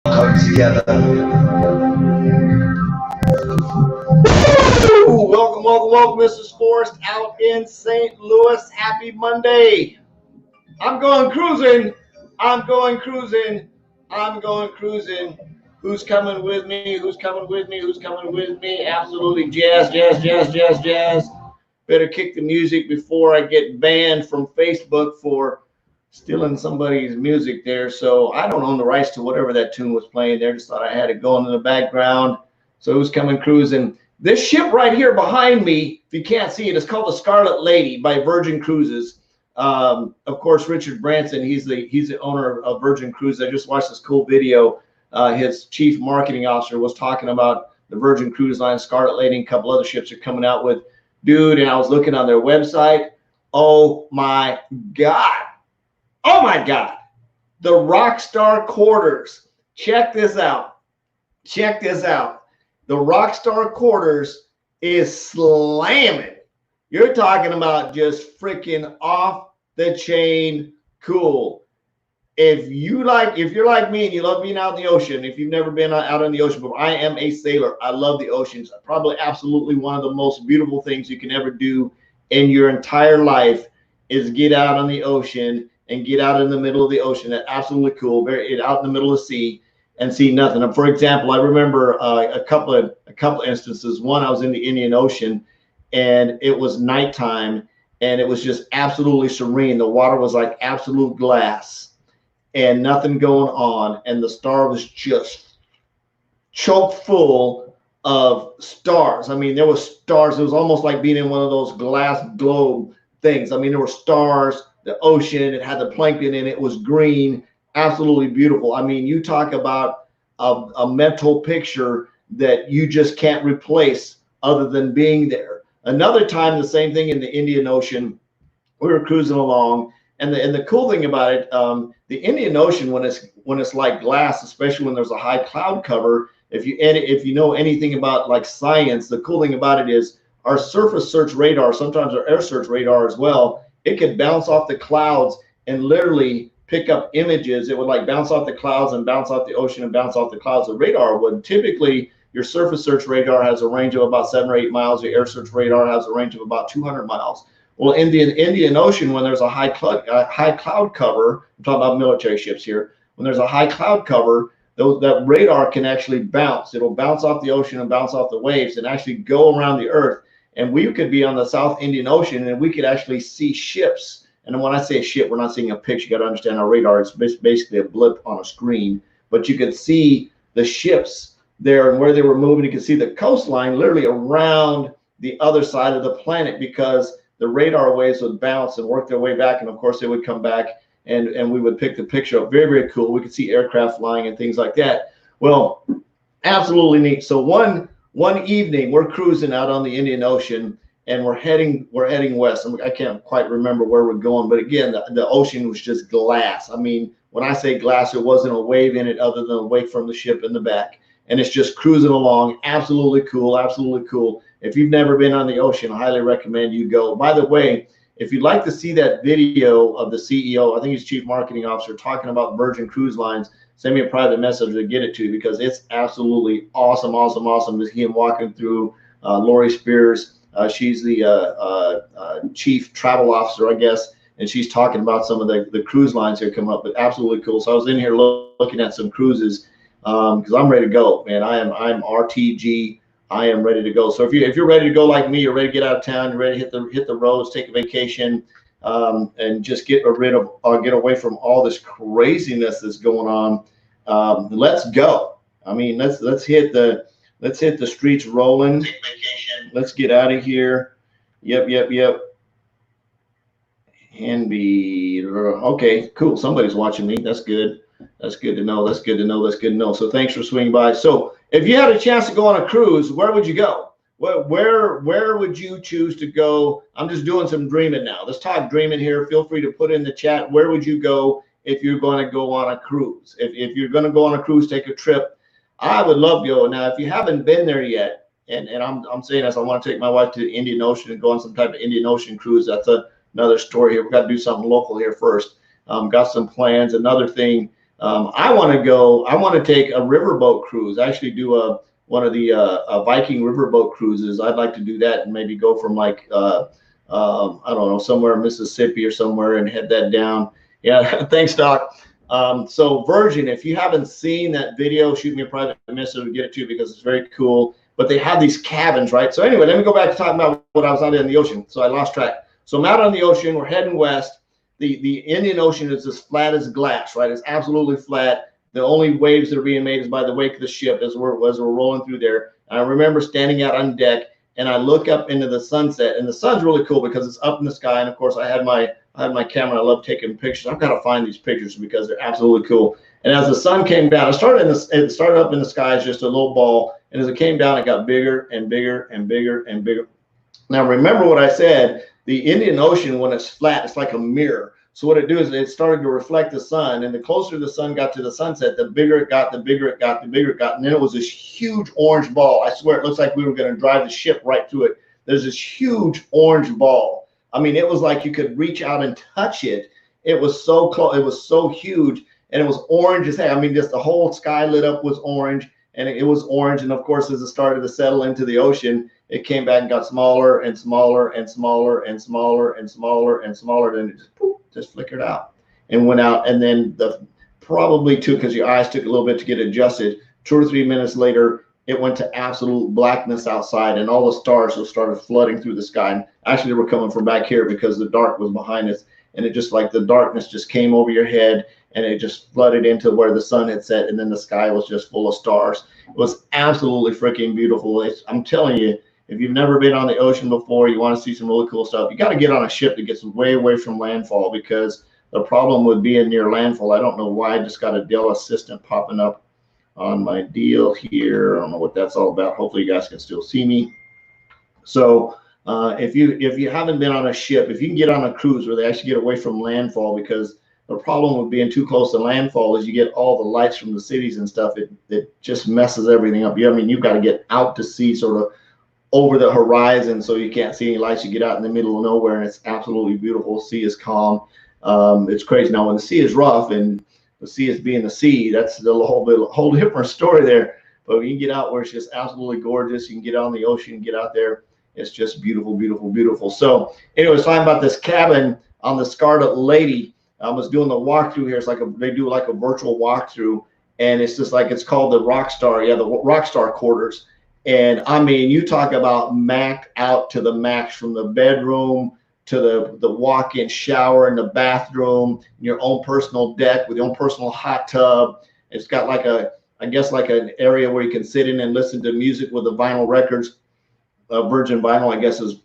come together. Welcome, welcome, welcome, Mrs. Forrest out in St. Louis. Happy Monday. I'm going cruising. I'm going cruising. I'm going cruising. Who's coming with me? Who's coming with me? Who's coming with me? Absolutely jazz, jazz, jazz, jazz, jazz. Better kick the music before I get banned from Facebook for stealing somebody's music there. So I don't own the rights to whatever that tune was playing there. Just thought I had it going in the background. So who's coming cruising? This ship right here behind me, if you can't see it, is called the Scarlet Lady by Virgin Cruises. Of course, Richard Branson, he's the owner of Virgin Cruises. I just watched this cool video. His chief marketing officer was talking about the Virgin Cruise Line, Scarlet Lady, and a couple other ships are coming out with. Dude, and I was looking on their website. Oh my God. Oh my God. The Rockstar Quarters. Check this out. Check this out. The Rockstar Quarters is slamming. You're talking about just freaking off the chain cool. If you're like me and you love being out in the ocean, if you've never been out in the ocean before, I am a sailor. I love the oceans. Probably absolutely one of the most beautiful things you can ever do in your entire life is get out on the ocean and get out in the middle of the ocean. That's absolutely cool. Out in the middle of the sea and see nothing. And for example, I remember a couple of instances. One, I was in the Indian Ocean and it was nighttime and it was just absolutely serene. The water was like absolute glass and nothing going on, and the star was just choke full of stars. I mean, there was stars. It was almost like being in one of those glass globe things. I mean, there were stars, the ocean, it had the plankton in it, it was green, absolutely beautiful. I mean, you talk about a mental picture that you just can't replace other than being there. Another time, the same thing in the Indian Ocean, we were cruising along. And the cool thing about it, the Indian Ocean, when it's like glass, especially when there's a high cloud cover, if you know anything about like science, the cool thing about it is our surface search radar, sometimes our air search radar as well, it could bounce off the clouds and literally pick up images. It would like bounce off the clouds and bounce off the ocean and bounce off the clouds. The radar would. Typically, your surface search radar has a range of about 7 or 8 miles. Your air search radar has a range of about 200 miles. Well, in the Indian Ocean, when there's a high cloud cover, I'm talking about military ships here. When there's a high cloud cover, that radar can actually bounce. It'll bounce off the ocean and bounce off the waves and actually go around the earth. And we could be on the South Indian Ocean and we could actually see ships. And when I say ship, we're not seeing a picture. You got to understand our radar is basically a blip on a screen. But you could see the ships there and where they were moving. You could see the coastline literally around the other side of the planet because the radar waves would bounce and work their way back, and of course they would come back and we would pick the picture up. Very, very cool. We could see aircraft flying and things like that. Well, absolutely neat. So one evening we're cruising out on the Indian Ocean and we're heading west. I can't quite remember where we're going, but again, the ocean was just glass. I mean, when I say glass, there wasn't a wave in it other than a wake from the ship in the back. And it's just cruising along. Absolutely cool. Absolutely cool. If you've never been on the ocean, I highly recommend you go. By the way, if you'd like to see that video of the CEO, I think he's Chief Marketing Officer, talking about Virgin Cruise Lines, send me a private message to get it to you because it's absolutely awesome, awesome, awesome to see him walking through. Lori Spears, she's the Chief Travel Officer, I guess, and she's talking about some of the cruise lines here coming up, but absolutely cool. So I was in here looking at some cruises because I'm ready to go, man. I'm RTG. I am ready to go. So if you're ready to go like me, you're ready to get out of town, you're ready to hit the roads, take a vacation, and just get away from all this craziness that's going on. Let's go. I mean, let's hit the streets rolling. Take vacation. Let's get out of here. Yep. And be okay. Cool. Somebody's watching me. That's good. That's good to know. That's good to know. That's good to know. So thanks for swinging by. So if you had a chance to go on a cruise, where would you go? Where would you choose to go? I'm just doing some dreaming now. Let's talk dreaming here. Feel free to put in the chat. Where would you go if you're going to go on a cruise? If you're going to go on a cruise, take a trip. I would love to go. Now, if you haven't been there yet, and I'm saying this, I want to take my wife to the Indian Ocean and go on some type of Indian Ocean cruise. That's another story here. We've got to do something local here first. Got some plans. Another thing, I want to take a riverboat cruise. I actually do one of the Viking riverboat cruises. I'd like to do that and maybe go from like I don't know, somewhere in Mississippi or somewhere and head that down. Yeah, thanks, Doc. So Virgin, if you haven't seen that video, shoot me a private message to get it to you because it's very cool. But they have these cabins, right? So anyway, let me go back to talking about what I was out in the ocean. So I lost track. So I'm out on the ocean. We're heading west. The Indian Ocean is as flat as glass, right? It's absolutely flat. The only waves that are being made is by the wake of the ship as we're rolling through there. And I remember standing out on deck and I look up into the sunset, and the sun's really cool because it's up in the sky. And of course, I had my camera. I love taking pictures. I've got to find these pictures because they're absolutely cool. And as the sun came down, it started up in the sky as just a little ball, and as it came down, it got bigger and bigger and bigger and bigger. Now, remember what I said, the Indian Ocean, when it's flat, it's like a mirror. So what it do is it started to reflect the sun, and the closer the sun got to the sunset, the bigger it got, the bigger it got, the bigger it got. And then it was this huge orange ball. I swear, it looks like we were going to drive the ship right through it. There's this huge orange ball. I mean, it was like you could reach out and touch it. It was so close. It was so huge, and it was orange as heck. I mean, just the whole sky lit up was orange, and it was orange. And of course, as it started to settle into the ocean, it came back and got smaller and smaller and smaller and smaller and smaller and smaller. Then it just poof, just flickered out and went out. And then probably too, because your eyes took a little bit to get adjusted, 2 or 3 minutes later, it went to absolute blackness outside, and all the stars just started flooding through the sky. And actually, they were coming from back here because the dark was behind us, and it just like the darkness just came over your head, and it just flooded into where the sun had set, and then the sky was just full of stars. It was absolutely freaking beautiful. I'm telling you, if you've never been on the ocean before, you want to see some really cool stuff, you got to get on a ship that gets way away from landfall, because the problem with being near landfall, I don't know why, I just got a Dell Assistant popping up on my deal here. I don't know what that's all about. Hopefully you guys can still see me. So if you haven't been on a ship, if you can get on a cruise where they actually get away from landfall, because the problem with being too close to landfall is you get all the lights from the cities and stuff. It just messes everything up. I mean, you've got to get out to sea, sort of over the horizon, so you can't see any lights. You get out in the middle of nowhere, and it's absolutely beautiful. The sea is calm. It's crazy. Now, when the sea is rough and the sea is being the sea, that's a whole different story there. But when you get out where it's just absolutely gorgeous, you can get on the ocean, get out there. It's just beautiful, beautiful, beautiful. So anyways, talking about this cabin on the Scarlet Lady, I was doing the walkthrough here. It's like they do like a virtual walkthrough, and it's just like, it's called the Rockstar. Yeah, the Rockstar quarters. And I mean, you talk about maxed out to the max, from the bedroom to the walk-in shower and the bathroom, your own personal deck with your own personal hot tub. It's got like I guess like an area where you can sit in and listen to music with the vinyl records. Virgin vinyl, I guess, is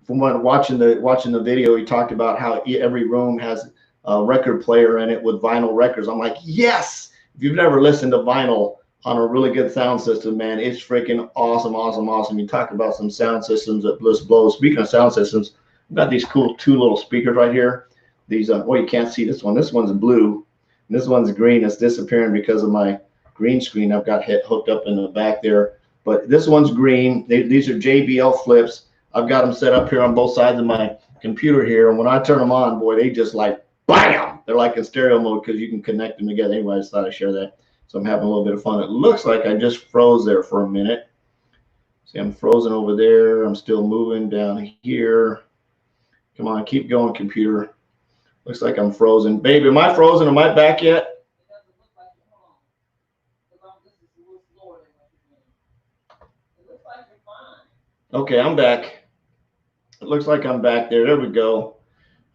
from watching the video. He talked about how every room has a record player in it with vinyl records. I'm like, yes! If you've never listened to vinyl on a really good sound system, man, it's freaking awesome, awesome, awesome. You talk about some sound systems that just blow. Speaking of sound systems, I've got these cool 2 little speakers right here. These, well, you can't see this one. This one's blue, and this one's green. It's disappearing because of my green screen I've got hooked up in the back there. But this one's green. These are JBL flips. I've got them set up here on both sides of my computer here, and when I turn them on, boy, they just like, bam! They're like in stereo mode because you can connect them together. Anyway, I just thought I'd share that. So I'm having a little bit of fun. It looks like I just froze there for a minute. See, I'm frozen over there. I'm still moving down here. Come on, keep going, computer. Looks like I'm frozen. Babe, am I frozen? Am I back yet? Okay, I'm back. It looks like I'm back there. There we go.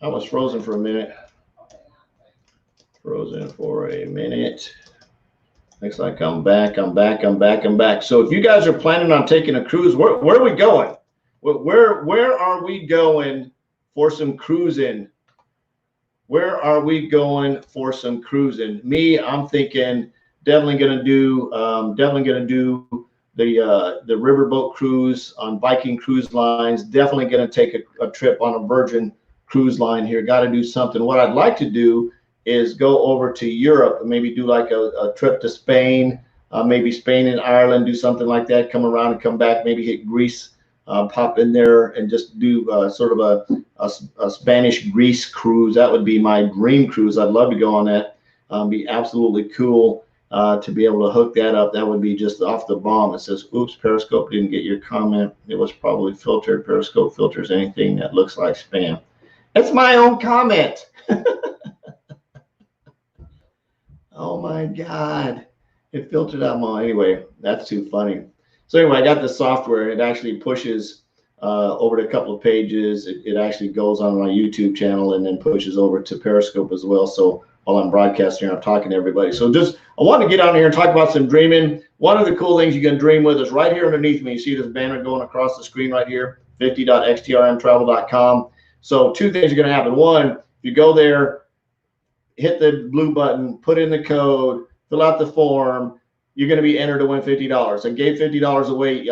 I was frozen for a minute. Frozen for a minute. Looks like I'm back. I'm back. I'm back. I'm back. So if you guys are planning on taking a cruise, where are we going? Where are we going for some cruising? Where are we going for some cruising? Me, I'm thinking definitely gonna do the riverboat cruise on Viking Cruise Lines. Definitely gonna take a trip on a Virgin cruise line here. Got to do something. What I'd like to do is go over to Europe and maybe do like a trip to Spain, maybe Spain and Ireland, do something like that, come around and come back, maybe hit Greece, pop in there and just do sort of a Spanish Greece cruise. That would be my dream cruise. I'd love to go on that. Be absolutely cool to be able to hook that up. That would be just off the bomb. It says, oops, Periscope didn't get your comment. It was probably filtered. Periscope filters anything that looks like spam. It's my own comment. Oh my God. It filtered out my, anyway, that's too funny. So anyway, I got the software. It actually pushes over to a couple of pages. It actually goes on my YouTube channel and then pushes over to Periscope as well. So while I'm broadcasting, I'm talking to everybody. So just, I want to get on here and talk about some dreaming. One of the cool things you can dream with is right here underneath me. You see this banner going across the screen right here, 50.xtrmtravel.com. So two things are going to happen. One, if you go there, hit the blue button, put in the code, fill out the form, you're going to be entered to win $50. I gave $50 away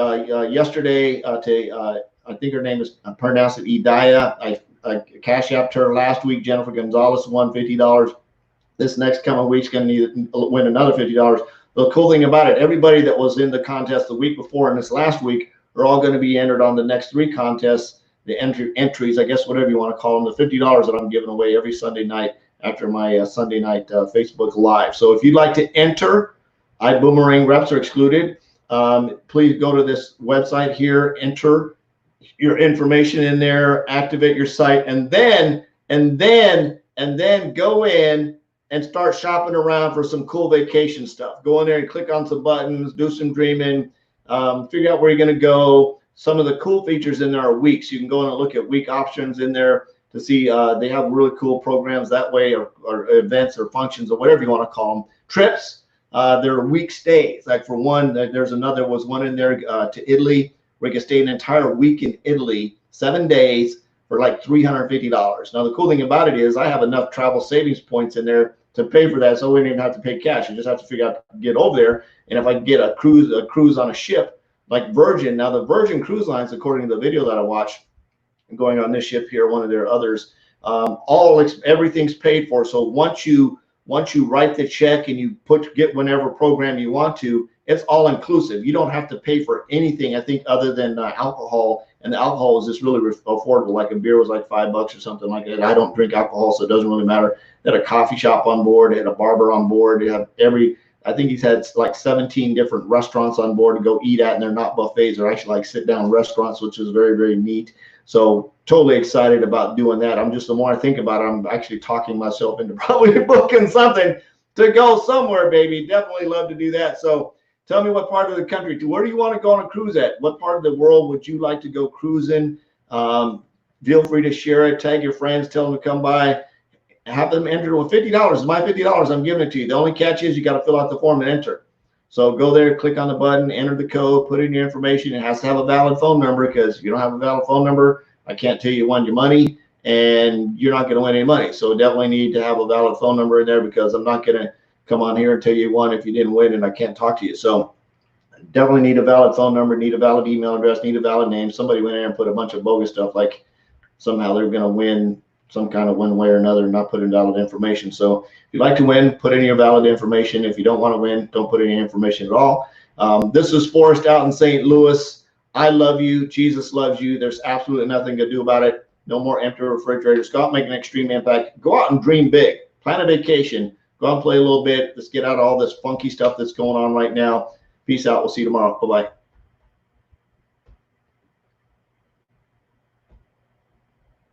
yesterday to, I think her name is, I pronounced it Idaya. I cash apped her last week. Jennifer Gonzalez won $50. This next coming week's going to win another $50. The cool thing about it, everybody that was in the contest the week before and this last week are all going to be entered on the next three contests, the entries, I guess, whatever you want to call them, the $50 that I'm giving away every Sunday night after my Sunday night Facebook Live. So if you'd like to enter, iBoomerang reps are excluded. Please go to this website here, enter your information in there, activate your site, and then go in and start shopping around for some cool vacation stuff. Go in there and click on some buttons, do some dreaming, figure out where you're going to go. Some of the cool features in there are weeks. You can go in and look at week options in there to see they have really cool programs that way, or events or functions or whatever you want to call them. Trips, there are week stays. Like for one, there's another, was one in there to Italy where you can stay an entire week in Italy, 7 days for like $350. Now the cool thing about it is I have enough travel savings points in there to pay for that, so we don't even have to pay cash. You just have to figure out to get over there. And if I can get a cruise on a ship like Virgin, now the Virgin Cruise Lines, according to the video that I watched, going on this ship here, one of their others, everything's paid for. So once you write the check and you get whatever program you want to, it's all inclusive. You don't have to pay for anything, I think, other than alcohol. And the alcohol is just really affordable. Like a beer was like $5 or something like that. I don't drink alcohol, so it doesn't really matter. They had a coffee shop on board. They had a barber on board. They have I think he's had like 17 different restaurants on board to go eat at, and they're not buffets. They're actually like sit-down restaurants, which is very, very neat. So totally excited about doing that. The more I think about it, I'm actually talking myself into probably booking something to go somewhere, baby. Definitely love to do that. So tell me what part of the country, where do you want to go on a cruise at? What part of the world would you like to go cruising? Feel free to share it, tag your friends, tell them to come by, have them enter with $50. It's my $50, I'm giving it to you. The only catch is you got to fill out the form and enter. So go there, click on the button, enter the code, put in your information. It has to have a valid phone number, because if you don't have a valid phone number, I can't tell you won your money, and you're not going to win any money. So definitely need to have a valid phone number in there, because I'm not going to come on here and tell you won if you didn't win and I can't talk to you. So definitely need a valid phone number, need a valid email address, need a valid name. Somebody went in there and put a bunch of bogus stuff, like somehow they're going to win some kind of one way or another, not put in valid information. So if you'd like to win, put in your valid information. If you don't want to win, don't put any information at all. This is Forrest out in St. Louis. I love you. Jesus loves you. There's absolutely nothing to do about it. No more empty refrigerators. Go out and make an extreme impact. Go out and dream big. Plan a vacation. Go out and play a little bit. Let's get out of all this funky stuff that's going on right now. Peace out. We'll see you tomorrow. Bye-bye.